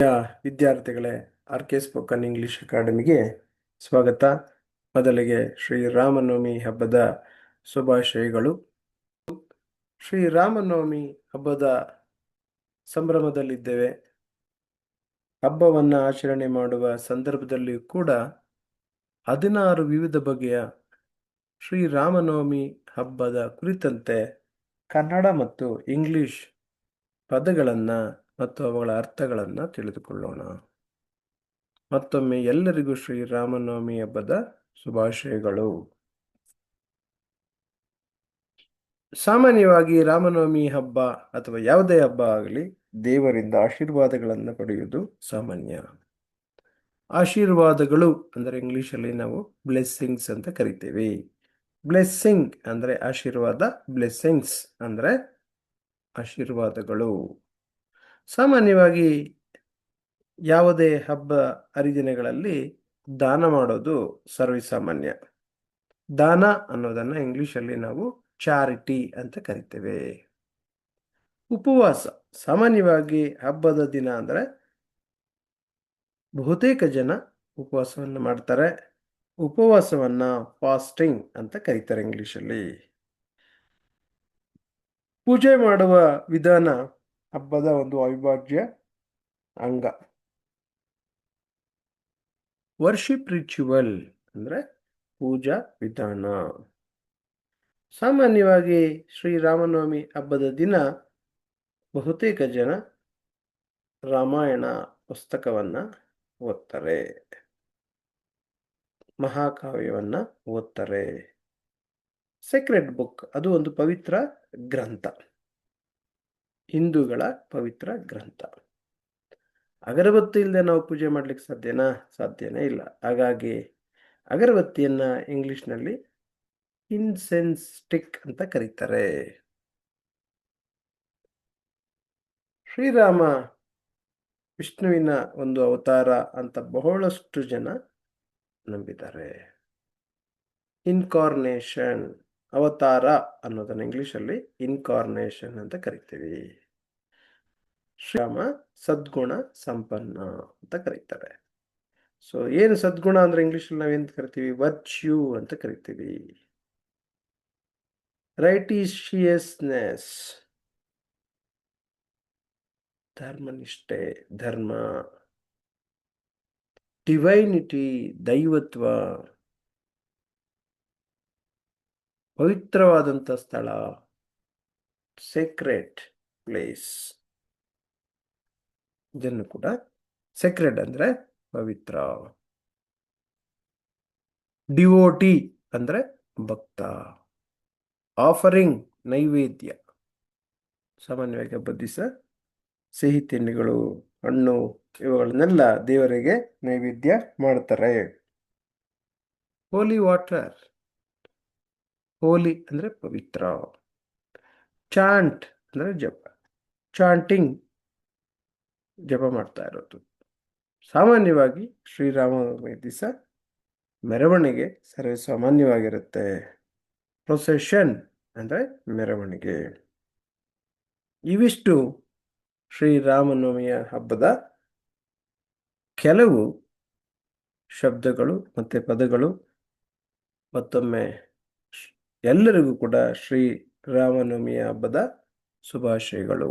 ವಿದ್ಯಾರ್ಥಿಗಳೇ, RK spoken English ಅಕಾಡೆಮಿಗೆ ಸ್ವಾಗತ. ಮೊದಲಿಗೆ ಶ್ರೀರಾಮನವಮಿ ಹಬ್ಬದ ಶುಭಾಶಯಗಳು. ಶ್ರೀರಾಮನವಮಿ ಹಬ್ಬದ ಸಂಭ್ರಮದಲ್ಲಿದ್ದೇವೆ. ಹಬ್ಬವನ್ನು ಆಚರಣೆ ಮಾಡುವ ಸಂದರ್ಭದಲ್ಲಿಯೂ ಕೂಡ 16 ವಿವಿಧ ಬಗೆಯ ಶ್ರೀರಾಮನವಮಿ ಹಬ್ಬದ ಕುರಿತಂತೆ ಕನ್ನಡ ಮತ್ತು ಇಂಗ್ಲಿಷ್ ಪದಗಳನ್ನು ಮತ್ತು ಅವುಗಳ ಅರ್ಥಗಳನ್ನು ತಿಳಿದುಕೊಳ್ಳೋಣ. ಮತ್ತೊಮ್ಮೆ ಎಲ್ಲರಿಗೂ ಶ್ರೀರಾಮನವಮಿ ಹಬ್ಬದ ಶುಭಾಶಯಗಳು. ಸಾಮಾನ್ಯವಾಗಿ ರಾಮನವಮಿ ಹಬ್ಬ ಅಥವಾ ಯಾವುದೇ ಹಬ್ಬ ಆಗಲಿ ದೇವರಿಂದ ಆಶೀರ್ವಾದಗಳನ್ನು ಪಡೆಯುವುದು ಸಾಮಾನ್ಯ. ಆಶೀರ್ವಾದಗಳು ಅಂದರೆ ಇಂಗ್ಲಿಷಲ್ಲಿ ನಾವು ಬ್ಲೆಸ್ಸಿಂಗ್ಸ್ ಅಂತ ಕರಿತೇವೆ. ಬ್ಲೆಸ್ಸಿಂಗ್ ಅಂದರೆ ಆಶೀರ್ವಾದ, ಬ್ಲೆಸ್ಸಿಂಗ್ಸ್ ಅಂದರೆ ಆಶೀರ್ವಾದಗಳು. ಸಾಮಾನ್ಯವಾಗಿ ಯಾವುದೇ ಹಬ್ಬ ಹರಿದಿನಗಳಲ್ಲಿ ದಾನ ಮಾಡೋದು ಸರ್ವೇಸಾಮಾನ್ಯ. ದಾನ ಅನ್ನೋದನ್ನು ಇಂಗ್ಲಿಷಲ್ಲಿ ನಾವು ಚಾರಿಟಿ ಅಂತ ಕರಿತೇವೆ. ಉಪವಾಸ ಸಾಮಾನ್ಯವಾಗಿ ಹಬ್ಬದ ದಿನ ಅಂದರೆ ಬಹುತೇಕ ಜನ ಉಪವಾಸವನ್ನು ಮಾಡ್ತಾರೆ. ಉಪವಾಸವನ್ನ ಫಾಸ್ಟಿಂಗ್ ಅಂತ ಕರೀತಾರೆ ಇಂಗ್ಲಿಷಲ್ಲಿ. ಪೂಜೆ ಮಾಡುವ ವಿಧಾನ ಹಬ್ಬದ ಒಂದು ಅವಿಭಾಜ್ಯ ಅಂಗ. ವರ್ಷಿಪ್ ರಿಚುವಲ್ ಅಂದರೆ ಪೂಜಾ ವಿಧಾನ. ಸಾಮಾನ್ಯವಾಗಿ ಶ್ರೀರಾಮನವಮಿ ಹಬ್ಬದ ದಿನ ಬಹುತೇಕ ಜನ ರಾಮಾಯಣ ಪುಸ್ತಕವನ್ನು ಓದ್ತಾರೆ, ಮಹಾಕಾವ್ಯವನ್ನು ಓದ್ತಾರೆ. ಸೀಕ್ರೆಟ್ ಬುಕ್ ಅದು ಒಂದು ಪವಿತ್ರ ಗ್ರಂಥ, ಹಿಂದೂಗಳ ಪವಿತ್ರ ಗ್ರಂಥ. ಅಗರಬತ್ತಿ ಇಲ್ಲದೆ ನಾವು ಪೂಜೆ ಮಾಡ್ಲಿಕ್ಕೆ ಸಾಧ್ಯನಾ? ಸಾಧ್ಯನೇ ಇಲ್ಲ. ಹಾಗಾಗಿ ಅಗರಬತ್ತಿಯನ್ನ ಇಂಗ್ಲಿಷ್ನಲ್ಲಿ ಇನ್ಸೆನ್ಸ್ ಸ್ಟಿಕ್ ಅಂತ ಕರೀತಾರೆ. ಶ್ರೀರಾಮ ವಿಷ್ಣುವಿನ ಒಂದು ಅವತಾರ ಅಂತ ಬಹಳಷ್ಟು ಜನ ನಂಬಿದ್ದಾರೆ. ಇನ್ಕಾರ್ನೇಷನ್, ಅವತಾರ ಅನ್ನೋದನ್ನ ಇಂಗ್ಲಿಷಲ್ಲಿ ಇನ್ಕಾರ್ನೇಷನ್ ಅಂತ ಕರಿತೀವಿ. ಶ್ರೀರಾಮ ಸದ್ಗುಣ ಸಂಪನ್ನ ಅಂತ ಕರೀತಾರೆ. ಸೊ ಏನು ಸದ್ಗುಣ ಅಂದ್ರೆ ಇಂಗ್ಲಿಷಲ್ಲಿ ನಾವೇನ್ ಕರಿತೀವಿ? ವರ್ಚ್ಯೂ ಅಂತ ಕರಿತೀವಿ. ರೈಟಿಷಿಯಸ್ನೆಸ್, ಧರ್ಮನಿಷ್ಠೆ, ಧರ್ಮ. ಡಿವೈನಿಟಿ, ದೈವತ್ವ, ಪವಿತ್ರವಾದಂಥ ಸ್ಥಳ, ಸೇಕ್ರೆಡ್ ಪ್ಲೇಸ್. ಇದನ್ನು ಕೂಡ ಸೇಕ್ರೆಡ್ ಅಂದ್ರೆ ಪವಿತ್ರ. ಡಿವೋಟಿ ಅಂದ್ರೆ ಭಕ್ತ. ಆಫರಿಂಗ್, ನೈವೇದ್ಯ. ಸಾಮಾನ್ಯವಾಗಿ ಹಬ್ಬದ ದಿವಸ ಸಿಹಿ ತಿಂಡಿಗಳು, ಹಣ್ಣು ಇವುಗಳನ್ನೆಲ್ಲ ದೇವರಿಗೆ ನೈವೇದ್ಯ ಮಾಡ್ತಾರೆ. ಹೋಲಿ ವಾಟರ್, ಹೋಲಿ ಅಂದ್ರೆ ಪವಿತ್ರ. ಚಾಂಟ್ ಅಂದ್ರೆ ಜಪ, ಚಾಂಟಿಂಗ್, ಜಪ ಮಾಡ್ತಾ ಇರೋದು. ಸಾಮಾನ್ಯವಾಗಿ ಶ್ರೀರಾಮನವಮಿ ದಿವಸ ಮೆರವಣಿಗೆ ಸರ್ವೇ ಸಾಮಾನ್ಯವಾಗಿರುತ್ತೆ. ಪ್ರೊಸೆಷನ್ ಅಂದರೆ ಮೆರವಣಿಗೆ. ಇವಿಷ್ಟು ಶ್ರೀರಾಮನವಮಿಯ ಹಬ್ಬದ ಕೆಲವು ಶಬ್ದಗಳು ಮತ್ತು ಪದಗಳು. ಮತ್ತೊಮ್ಮೆ ಎಲ್ಲರಿಗೂ ಕೂಡ ಶ್ರೀರಾಮನವಮಿಯ ಹಬ್ಬದ ಶುಭಾಶಯಗಳು.